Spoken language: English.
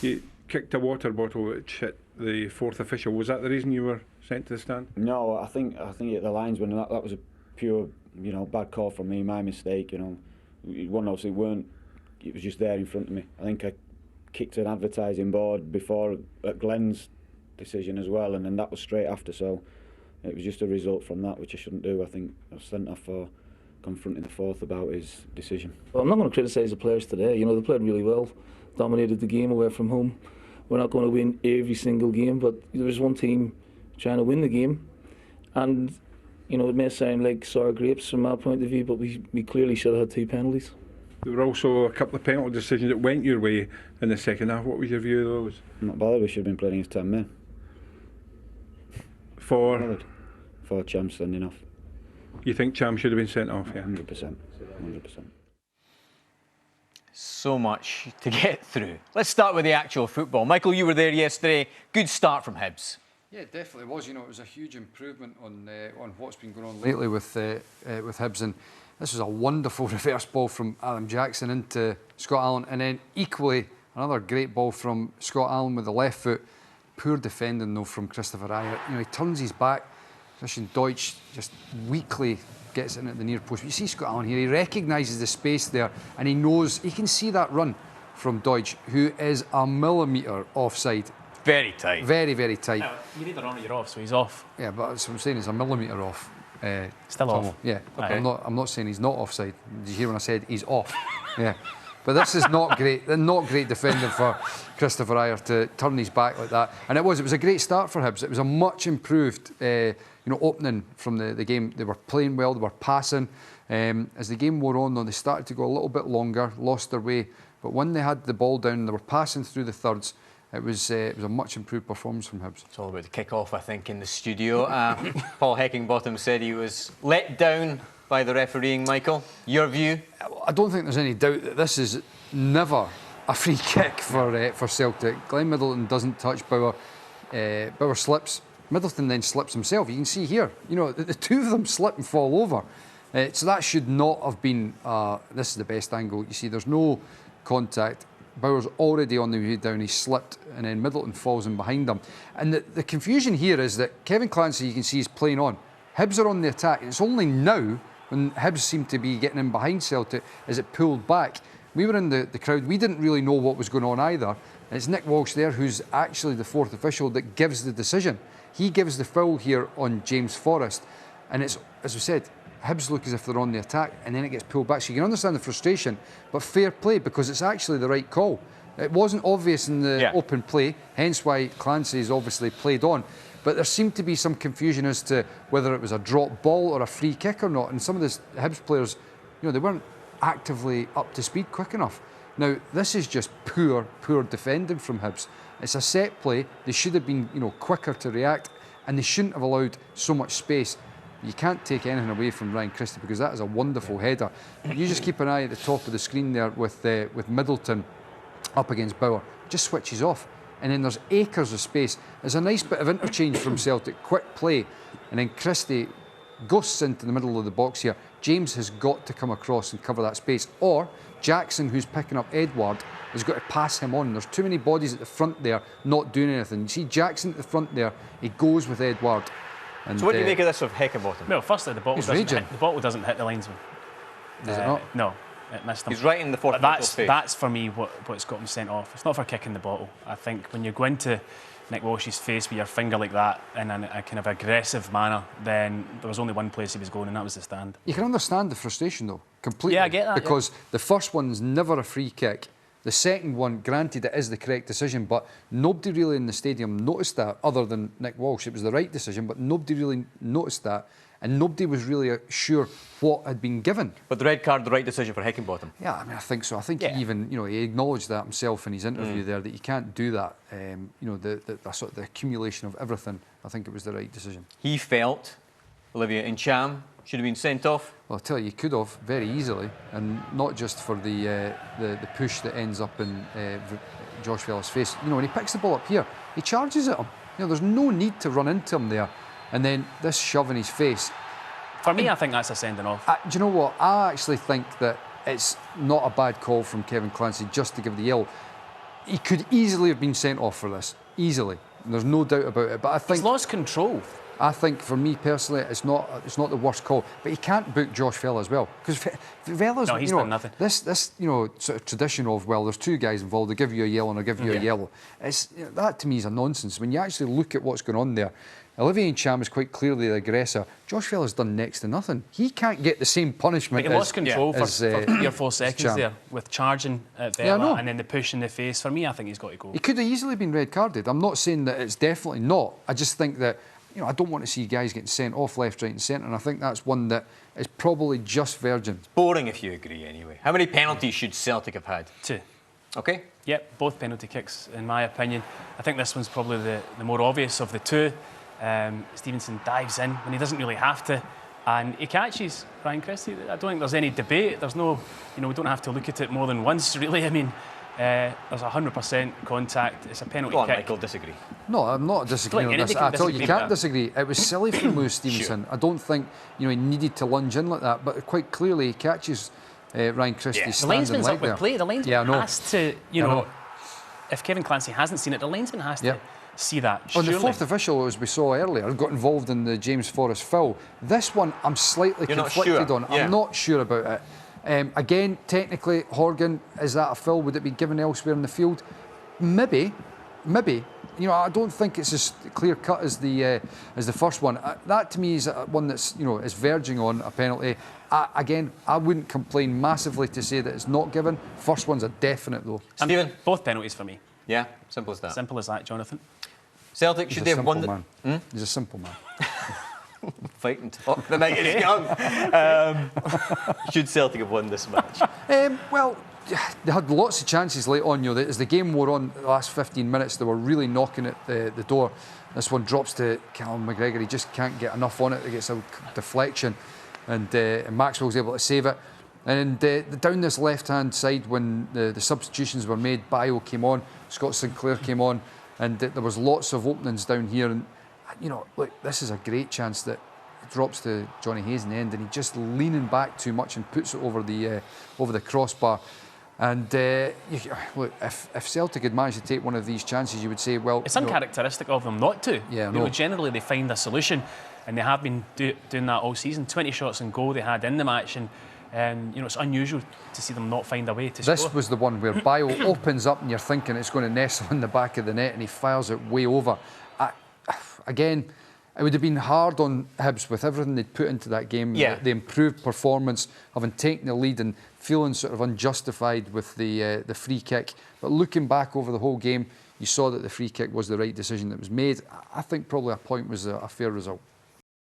You kicked a water bottle which hit the fourth official. Was that the reason you were sent to the stand? No, I think it the linesman. That was a pure, bad call from me, my mistake. One obviously weren't. It was just there in front of me. I think I kicked an advertising board before at Glenn's decision as well, and then that was straight after. So it was just a result from that, which I shouldn't do. I think I was sent off for confronting the fourth about his decision. Well, I'm not going to criticise the players today. They played really well, dominated the game away from home. We're not going to win every single game, but there was one team trying to win the game, and it may sound like sour grapes from my point of view, but we clearly should have had 2 penalties. There were also a couple of penalty decisions that went your way in the second half. What was your view of those? I'm not bothered. We should have been playing against 10 men. For Cham sending off. You think Cham should have been sent off? Yeah, 100%. 100%. So much to get through. Let's start with the actual football. Michael, you were there yesterday. Good start from Hibs. Yeah, it definitely was. It was a huge improvement on what's been going on lately with Hibs, and this was a wonderful reverse ball from Adam Jackson into Scott Allen, and then equally another great ball from Scott Allen with the left foot. Poor defending though from Christopher Ayer. He turns his back. Christian Deutsch just weakly gets in at the near post. But you see Scott Allen here. He recognises the space there, and he can see that run from Deutsch, who is a millimetre offside. Very tight. Very, very tight. You're either on or you're off, so he's off. Yeah, but that's what I'm saying, he's a millimetre off. Still off? Yeah, okay. I'm not saying he's not offside. Did you hear when I said he's off? Yeah. But this is not great. Not great defending for Christopher Ayer to turn his back like that. And it was a great start for Hibs. It was a much improved opening from the game. They were playing well, they were passing. As the game wore on, though, they started to go a little bit longer, lost their way. But when they had the ball down, they were passing through the thirds. It was a much improved performance from Hibs. It's all about the kick-off, I think, in the studio. Paul Heckingbottom said he was let down by the refereeing. Michael, your view? I don't think there's any doubt that this is never a free kick for Celtic. Glenn Middleton doesn't touch Bauer. Bauer slips. Middleton then slips himself. You can see here, the two of them slip and fall over. So that should not have been, this is the best angle. You see, there's no contact. Bauer's already on the way down, he slipped, and then Middleton falls in behind him. And the confusion here is that Kevin Clancy, you can see, is playing on. Hibs are on the attack. It's only now, when Hibs seem to be getting in behind Celtic, is it pulled back. We were in the crowd, we didn't really know what was going on either. And it's Nick Walsh there, who's actually the fourth official, that gives the decision. He gives the foul here on James Forrest. And it's, as we said, Hibs look as if they're on the attack, and then it gets pulled back. So you can understand the frustration, but fair play, because it's actually the right call. It wasn't obvious in the open play, hence why Clancy's obviously played on. But there seemed to be some confusion as to whether it was a drop ball or a free kick or not. And some of the Hibs players, they weren't actively up to speed quick enough. Now, this is just poor defending from Hibs. It's a set play. They should have been, quicker to react, and they shouldn't have allowed so much space. You can't take anything away from Ryan Christie, because that is a wonderful header. You just keep an eye at the top of the screen there with Middleton up against Bauer. Just switches off, and then there's acres of space. There's a nice bit of interchange from Celtic, quick play, and then Christie ghosts into the middle of the box here. James has got to come across and cover that space, or Jackson, who's picking up Edward, has got to pass him on. There's too many bodies at the front there not doing anything. You see Jackson at the front there, he goes with Edward. And, so what do you make of this of Heckingbottom? Well, firstly, the bottle doesn't hit the linesman. Does it not? No, it missed him. He's right in the fourth official's face. That's for me what's got him sent off. It's not for kicking the bottle. I think when you go into Nick Walsh's face with your finger like that in a kind of aggressive manner, then there was only one place he was going, and that was the stand. You can understand the frustration though, completely. Yeah, I get that. Because the first one's never a free kick. The second one, granted, it is the correct decision, but nobody really in the stadium noticed that, other than Nick Walsh. It was the right decision, but nobody really noticed that, and nobody was really sure what had been given. But the red card, the right decision for Heckingbottom? Yeah, I think so. I think he even, he acknowledged that himself in his interview there, that you can't do that. The sort of the accumulation of everything. I think it was the right decision. He felt, Olivia, in Cham should have been sent off. Well, I tell you could have very easily, and not just for the push that ends up in Josh Vella's face. When he picks the ball up here, he charges at him. There's no need to run into him there, and then this shove in his face. For me, I think that's a sending off. Do you know what? I actually think that it's not a bad call from Kevin Clancy just to give the yell. he could easily have been sent off for this. Easily. There's no doubt about it. But I think he's lost control. I think for me personally, it's not the worst call. But he can't book Josh Vela as well, because Vela's No, he's done nothing. This sort of tradition of, well, there's two guys involved, they give you a yellow and I give you a yellow. That to me is a nonsense. When you actually look at what's going on there, Olivier Ntcham is quite clearly the aggressor. Josh Vela's done next to nothing. He can't get the same punishment. But he lost control for 3 or 4 Ntcham. seconds there with charging at Vela and then the push in the face. For me, I think he's got to go. He could have easily been red carded. I'm not saying that it's definitely not. I just think that, I don't want to see guys getting sent off left, right and centre, and I think that's one that is probably just virgin. Boring if you agree anyway. How many penalties should Celtic have had? 2. Okay. Yep, both penalty kicks, in my opinion. I think this one's probably the more obvious of the 2. Stevenson dives in when he doesn't really have to, and he catches Ryan Christie. I don't think there's any debate. There's no, we don't have to look at it more than once, really. I mean, there's 100% contact. It's a penalty Go on, kick. Michael, disagree. No, I'm not disagreeing on this at all. You can't disagree. It was silly from Lewis Stevenson. Sure. I don't think he needed to lunge in like that, but quite clearly he catches Ryan Christie's The linesman's leg up with there. play. The linesman has to, if Kevin Clancy hasn't seen it, the linesman has to see that. On the fourth official, as we saw earlier, got involved in the James Forrest foul. This one, I'm slightly conflicted on. I'm not sure about it. Again, technically, Horgan, is that a foul? Would it be given elsewhere in the field? Maybe. I don't think it's as clear cut as the first one. That to me is one that's is verging on a penalty. Again, I wouldn't complain massively to say that it's not given. First one's a definite though. Stephen, both penalties for me. Yeah, simple as that. Simple as that, Jonathan. Celtic, should they have won? He's a simple man. Fighting talk. The night is young. Should Celtic have won this match? Well, they had lots of chances late on. As the game wore on, the last 15 minutes, they were really knocking at the door. This one drops to Callum McGregor. He just can't get enough on it. It gets a deflection, and Maxwell's able to save it. And down this left-hand side, when the substitutions were made, Bio came on, Scott Sinclair came on, and there was lots of openings down here. And look, this is a great chance that it drops to Johnny Hayes in the end, and he just leaning back too much and puts it over the crossbar. And look, if Celtic had managed to take one of these chances, you would say, well, it's uncharacteristic of them not to. Yeah, generally they find a solution, and they have been doing that all season. 20 shots on goal they had in the match, and it's unusual to see them not find a way to score. This was the one where Bio opens up and you're thinking it's going to nestle in the back of the net, and he fires it way over. Again, it would have been hard on Hibs with everything they'd put into that game. Yeah. The improved performance, having taken the lead and feeling sort of unjustified with the free kick. But looking back over the whole game, you saw that the free kick was the right decision that was made. I think probably a point was a fair result.